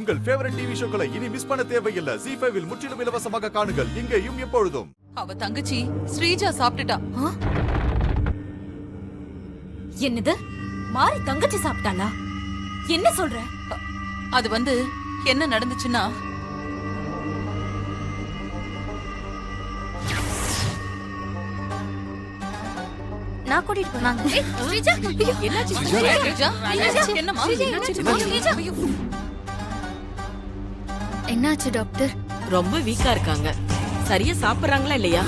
உங்கள் favourite TV ஷோக்களை இனி miss பண்ண தேவையில்லை. ஜீ5 இல் முற்றிலும் இலவசமாக காணுங்கள், இங்கேயும் எப்பொழுதும். அவ தங்கச்சி ஸ்ரீஜா சாப்பிட்டுட்டா. என்னது? மாறி தங்கச்சி சாப்பிட்டாளா? என்ன சொல்ற? அது வந்து என்ன நடந்துச்சுன்னா, நான் கூட்டிட்டு போனாங்க. ஸ்ரீஜா, என்னாச்சு ஸ்ரீஜா? என்னம்மா? என்னாச்சு டாக்டர்? ரொம்ப வீக்கா இருக்காங்க. சரியா சாப்பிடுறாங்களா இல்லையா?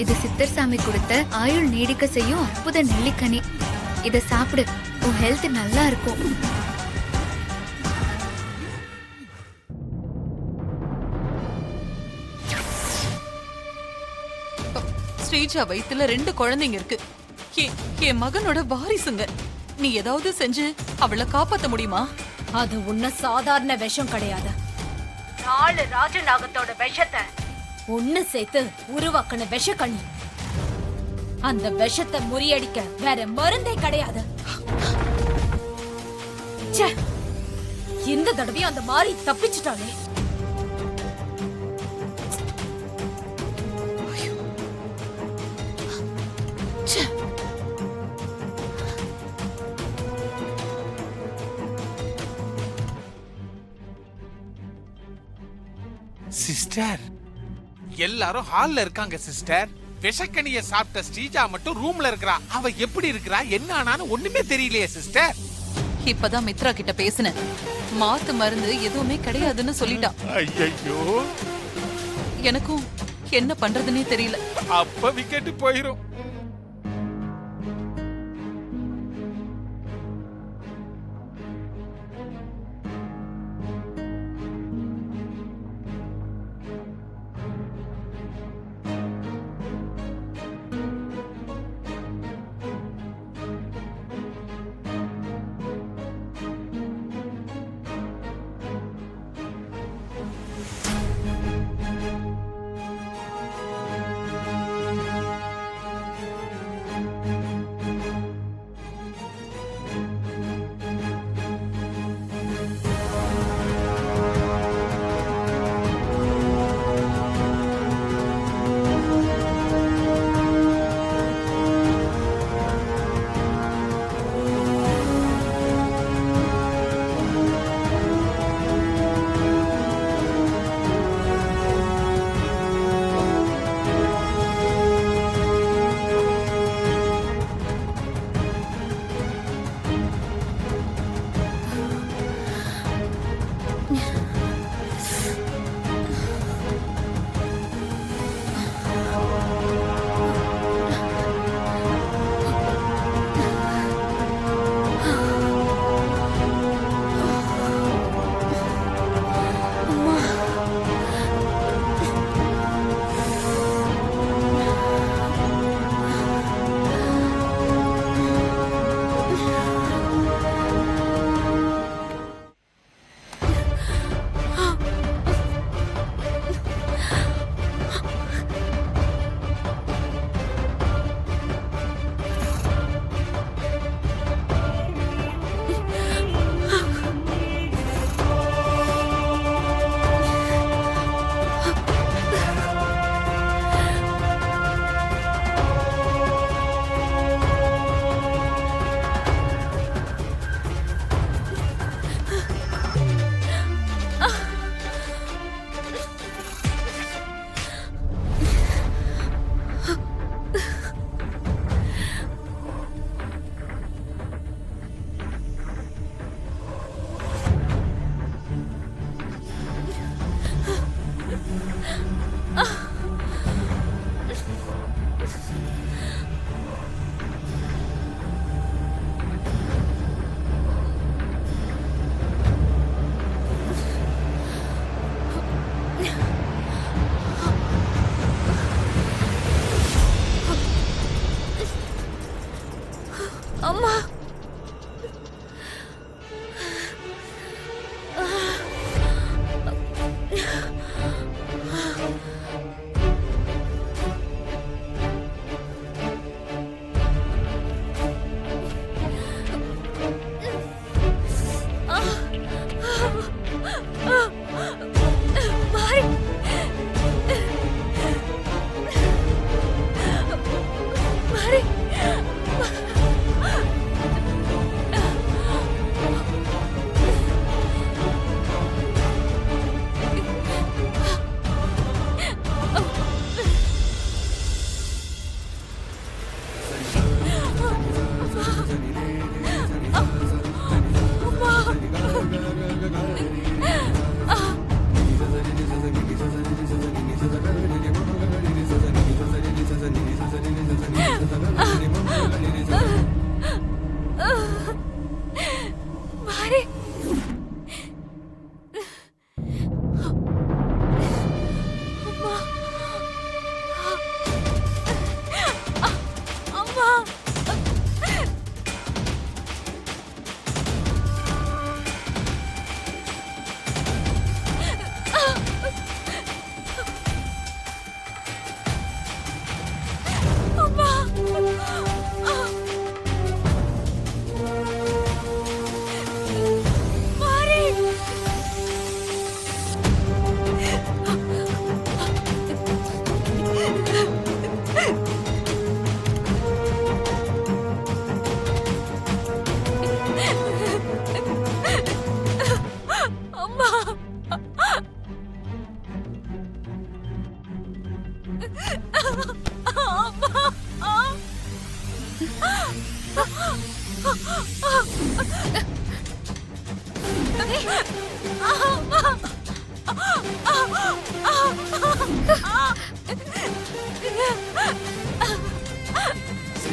இது சித்தர் சாமி கொடுத்த ஆயுள் நீடிக்க செய்யும் அற்புத நெல்லிக்கனி. இத சாப்பிடு, உன் ஹெல்த் நல்லா இருக்கும். ஸ்ரீஜா வயித்துல 2 குழந்தைங்க இருக்கு. என் மகனோட வாரிசுங்க. நீ ஏதாவது செஞ்சு அவளை காப்பாத்த முடியுமா? அது உன்ன சாதாரண விஷம் கிடையாது. 4 ராஜநாகத்தோட விஷத்தை ஒண்ணு சேர்த்து உருவாக்கின விஷக்கண்ணி. அந்த விஷத்தை முறியடிக்க வேற மருந்தே கிடையாது. இந்த தடவையும் அந்த மாறி தப்பிச்சுட்டானே. சிஸ்டர், எல்லாரும் ஹால்ல இருக்காங்க சிஸ்டர். விஷக்கனிய சாப்பிட்ட ஸ்ரீஜா மட்டும் ரூம்ல இருக்கறா. அவ எப்படி இருக்கறா, என்ன ஆனான்னு ஒண்ணுமே தெரியலையே சிஸ்டர். இப்பதான் மித்ரா கிட்ட பேசினேன். மாத்து மருந்து எதுவுமே கிடையாதுன்னு சொல்லிட்டா. ஐயோ, எனக்கும் என்ன பண்றதுன்னே தெரியல. அப்ப விக்கெட் போயிரும்.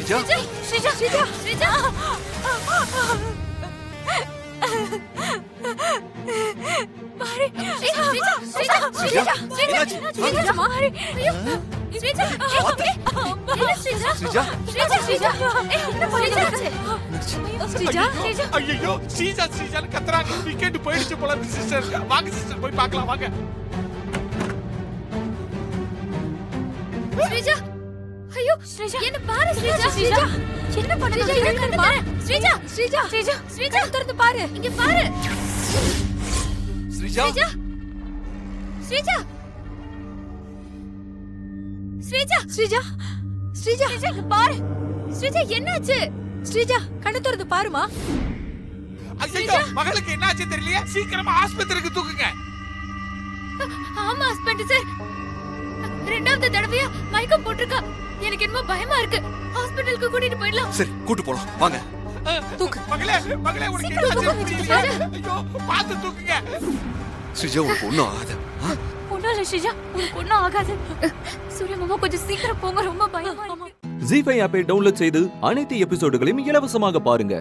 ஸ்ரீஜா ஸ்ரீஜா ஸ்ரீஜா ஸ்ரீஜா மாரி ஸ்ரீஜா ஸ்ரீஜா ஸ்ரீஜா ஸ்ரீஜா மாரி ஐயோ ஸ்ரீஜா ஸ்ரீஜா ஸ்ரீஜா ஸ்ரீஜா ஸ்ரீஜா ஸ்ரீஜா ஸ்ரீஜா ஐயோ ஸ்ரீஜா ஸ்ரீஜான்னு கத்துறாங்க. வீக்கெண்ட் போயிடுச்சு போல இருக்கு சிஸ்டர். வாங்க சிஸ்டர் போய் பார்க்கலாம் வாங்க. ஸ்ரீஜா ஐயோ ஸ்ரீஜா என்ன பாரு ஸ்ரீஜா ஸ்ரீஜா என்ன பண்றீங்க ஸ்ரீஜா பாரு ஸ்ரீஜா ஸ்ரீஜா ஸ்ரீஜா ஸ்ரீஜா திறந்து பாரு இங்க பாரு ஸ்ரீஜா ஸ்ரீஜா ஸ்ரீஜா ஸ்ரீஜா ஸ்ரீஜா ஸ்ரீஜா இங்க பாரு ஸ்ரீஜா என்னாச்சு ஸ்ரீஜா கண்ணு திறந்து பாருமா. ஐயோ மகளுக்கு என்னாச்சு தெரியலையே. சீக்கிரமா ஆஸ்பத்திரிக்கு தூக்குங்க. ஆமா ஹஸ்பண்ட் சார் ரெண்டாவது தடவையா மயக்கம் போட்டிருக்கா. எனக்கு என்னமோ பயமா இருக்கு. ஹாஸ்பிடலுக்கு கூட்டிட்டு போயிடலாம். சரி கூட்டு போலாம் வாங்க. மகளே மகளே உனக்கு என்னாச்சு தெரியலையே. ஐயோ பார்த்து தூக்குங்க. ஸ்ரீஜா உனக்கு ஒண்ணும் ஆகாது. ஒண்ணும் இல்ல ஸ்ரீஜா உனக்கு ஒண்ணும் ஆகாது. சூர்யா மாமா கொஞ்சம் சீக்கிரம் போங்க ரொம்ப பயமா இருக்கு. ஜீ5 ஆப்பை டவுன்லோட் செய்து அனைத்து எபிசோடுகளையும் இலவசமாக பாருங்க.